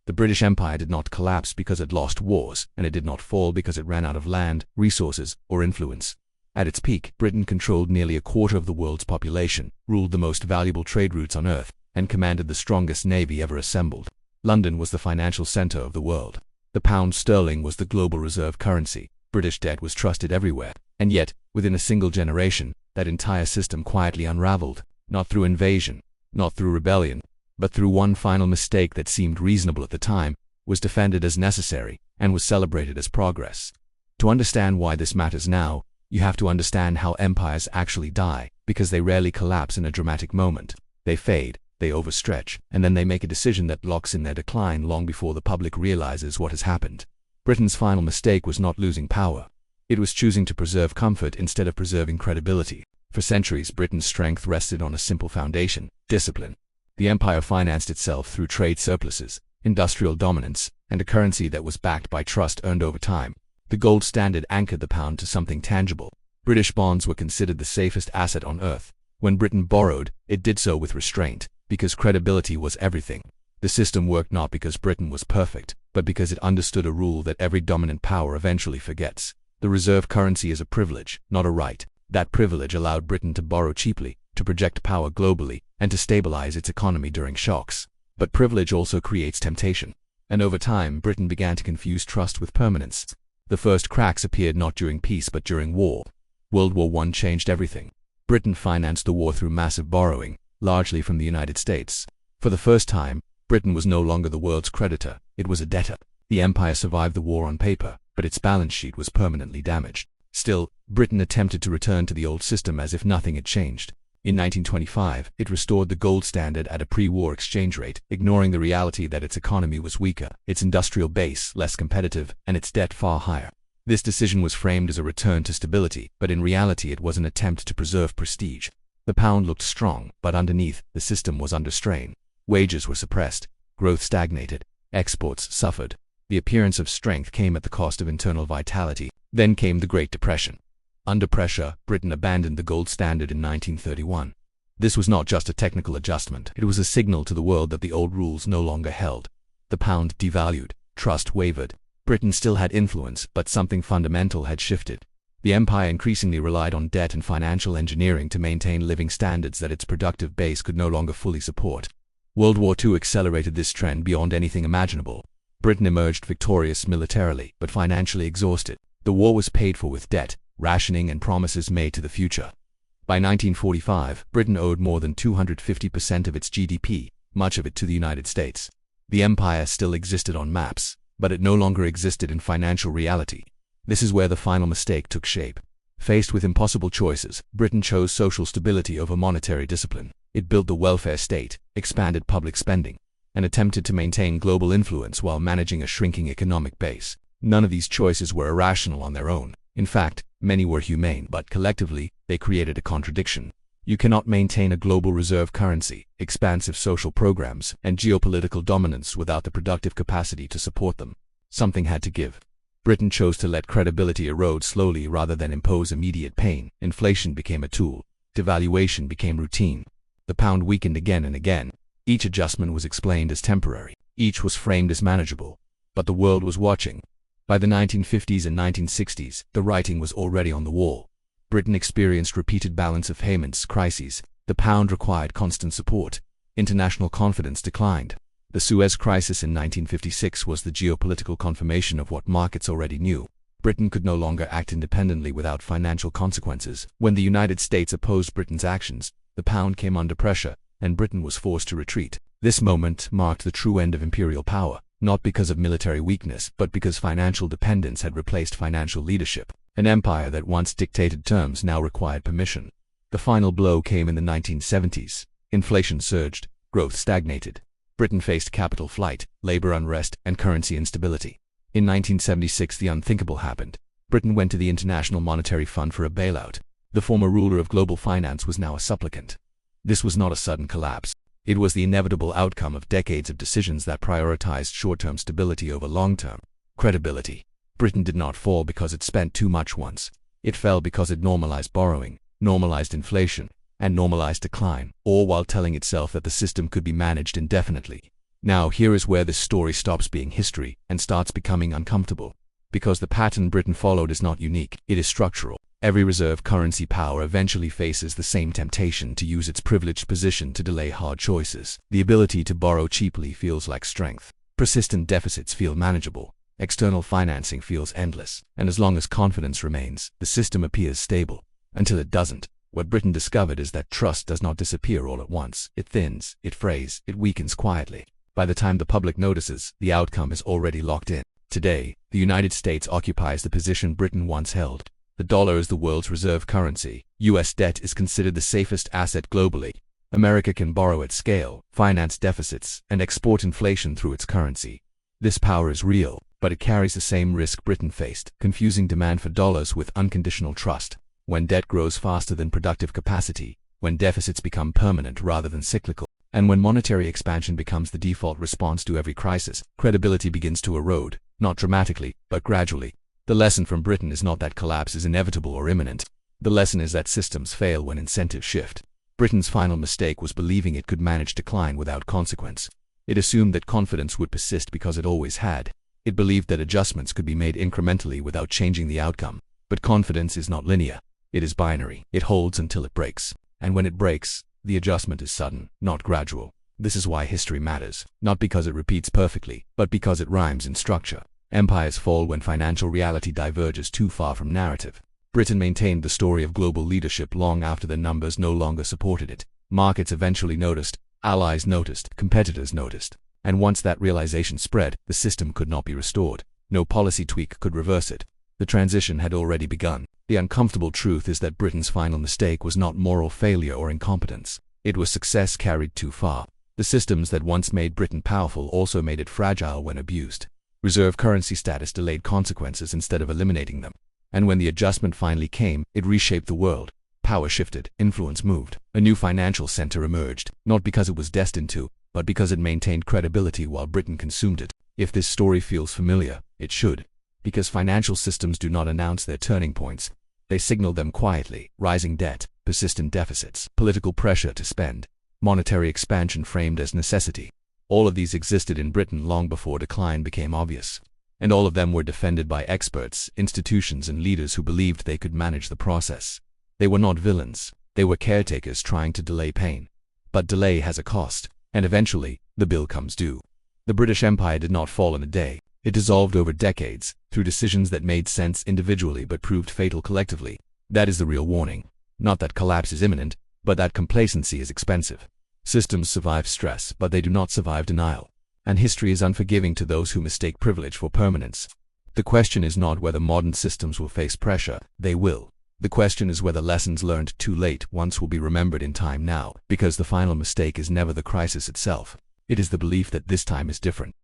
The British Empire did not collapse because it lost wars, and it did not fall because it ran out of land, resources, or influence. At its peak, Britain controlled nearly a quarter of the world's population, ruled the most valuable trade routes on Earth, and commanded the strongest navy ever assembled. London was the financial center of the world. The pound sterling was the global reserve currency. British debt was trusted everywhere. And yet, within a single generation, that entire system quietly unraveled, not through invasion, not through rebellion, but through one final mistake that seemed reasonable at the time, was defended as necessary, and was celebrated as progress. To understand why this matters now, you have to understand how empires actually die, because they rarely collapse in a dramatic moment. They fade, they overstretch, and then they make a decision that locks in their decline long before the public realizes what has happened. Britain's final mistake was not losing power. It was choosing to preserve comfort instead of preserving credibility. For centuries, Britain's strength rested on a simple foundation: discipline. The empire financed itself through trade surpluses, industrial dominance, and a currency that was backed by trust earned over time. The gold standard anchored the pound to something tangible. British bonds were considered the safest asset on earth. When Britain borrowed, it did so with restraint, because credibility was everything. The system worked not because Britain was perfect, but because it understood a rule that every dominant power eventually forgets. The reserve currency is a privilege, not a right. That privilege allowed Britain to borrow cheaply, to project power globally, and to stabilize its economy during shocks. But privilege also creates temptation. And over time, Britain began to confuse trust with permanence. The first cracks appeared not during peace but during war. World War I changed everything. Britain financed the war through massive borrowing, largely from the United States. For the first time, Britain was no longer the world's creditor, it was a debtor. The empire survived the war on paper, but its balance sheet was permanently damaged. Still, Britain attempted to return to the old system as if nothing had changed. In 1925, it restored the gold standard at a pre-war exchange rate, ignoring the reality that its economy was weaker, its industrial base less competitive, and its debt far higher. This decision was framed as a return to stability, but in reality it was an attempt to preserve prestige. The pound looked strong, but underneath, the system was under strain. Wages were suppressed, growth stagnated, exports suffered. The appearance of strength came at the cost of internal vitality. Then came the Great Depression. Under pressure, Britain abandoned the gold standard in 1931. This was not just a technical adjustment, it was a signal to the world that the old rules no longer held. The pound devalued, trust wavered. Britain still had influence, but something fundamental had shifted. The empire increasingly relied on debt and financial engineering to maintain living standards that its productive base could no longer fully support. World War II accelerated this trend beyond anything imaginable. Britain emerged victorious militarily, but financially exhausted. The war was paid for with debt, rationing, and promises made to the future. By 1945, Britain owed more than 250% of its GDP, much of it to the United States. The empire still existed on maps, but it no longer existed in financial reality. This is where the final mistake took shape. Faced with impossible choices, Britain chose social stability over monetary discipline. It built the welfare state, expanded public spending, and attempted to maintain global influence while managing a shrinking economic base. None of these choices were irrational on their own. In fact, many were humane, but collectively, they created a contradiction. You cannot maintain a global reserve currency, expansive social programs, and geopolitical dominance without the productive capacity to support them. Something had to give. Britain chose to let credibility erode slowly rather than impose immediate pain. Inflation became a tool. Devaluation became routine. The pound weakened again and again. Each adjustment was explained as temporary. Each was framed as manageable. But the world was watching. By the 1950s and 1960s, the writing was already on the wall. Britain experienced repeated balance of payments crises. The pound required constant support. International confidence declined. The Suez Crisis in 1956 was the geopolitical confirmation of what markets already knew. Britain could no longer act independently without financial consequences. When the United States opposed Britain's actions, the pound came under pressure, and Britain was forced to retreat. This moment marked the true end of imperial power, not because of military weakness, but because financial dependence had replaced financial leadership. An empire that once dictated terms now required permission. The final blow came in the 1970s. Inflation surged, growth stagnated. Britain faced capital flight, labor unrest, and currency instability. In 1976, the unthinkable happened. Britain went to the International Monetary Fund for a bailout. The former ruler of global finance was now a supplicant. This was not a sudden collapse. It was the inevitable outcome of decades of decisions that prioritized short-term stability over long-term credibility. Britain did not fall because it spent too much once. It fell because it normalized borrowing, normalized inflation, and normalized decline, all while telling itself that the system could be managed indefinitely. Now here is where this story stops being history and starts becoming uncomfortable. Because the pattern Britain followed is not unique, it is structural. Every reserve currency power eventually faces the same temptation to use its privileged position to delay hard choices. The ability to borrow cheaply feels like strength. Persistent deficits feel manageable. External financing feels endless. And as long as confidence remains, the system appears stable. Until it doesn't. What Britain discovered is that trust does not disappear all at once. It thins, it frays, it weakens quietly. By the time the public notices, the outcome is already locked in. Today, the United States occupies the position Britain once held. The dollar is the world's reserve currency. US debt is considered the safest asset globally. America can borrow at scale, finance deficits, and export inflation through its currency. This power is real, but it carries the same risk Britain faced, confusing demand for dollars with unconditional trust. When debt grows faster than productive capacity, when deficits become permanent rather than cyclical, and when monetary expansion becomes the default response to every crisis, credibility begins to erode, not dramatically, but gradually. The lesson from Britain is not that collapse is inevitable or imminent. The lesson is that systems fail when incentives shift. Britain's final mistake was believing it could manage decline without consequence. It assumed that confidence would persist because it always had. It believed that adjustments could be made incrementally without changing the outcome. But confidence is not linear. It is binary. It holds until it breaks. And when it breaks, the adjustment is sudden, not gradual. This is why history matters, not because it repeats perfectly, but because it rhymes in structure. Empires fall when financial reality diverges too far from narrative. Britain maintained the story of global leadership long after the numbers no longer supported it. Markets eventually noticed, allies noticed, competitors noticed. And once that realization spread, the system could not be restored. No policy tweak could reverse it. The transition had already begun. The uncomfortable truth is that Britain's final mistake was not moral failure or incompetence. It was success carried too far. The systems that once made Britain powerful also made it fragile when abused. Reserve currency status delayed consequences instead of eliminating them. And when the adjustment finally came, it reshaped the world. Power shifted, influence moved. A new financial center emerged, not because it was destined to, but because it maintained credibility while Britain consumed it. If this story feels familiar, it should. Because financial systems do not announce their turning points. They signal them quietly: rising debt, persistent deficits, political pressure to spend, monetary expansion framed as necessity. All of these existed in Britain long before decline became obvious. And all of them were defended by experts, institutions, and leaders who believed they could manage the process. They were not villains. They were caretakers trying to delay pain. But delay has a cost, and eventually, the bill comes due. The British Empire did not fall in a day. It dissolved over decades, through decisions that made sense individually but proved fatal collectively. That is the real warning. Not that collapse is imminent, but that complacency is expensive. Systems survive stress, but they do not survive denial. And history is unforgiving to those who mistake privilege for permanence. The question is not whether modern systems will face pressure. They will. The question is whether lessons learned too late once will be remembered in time now, because the final mistake is never the crisis itself. It is the belief that this time is different.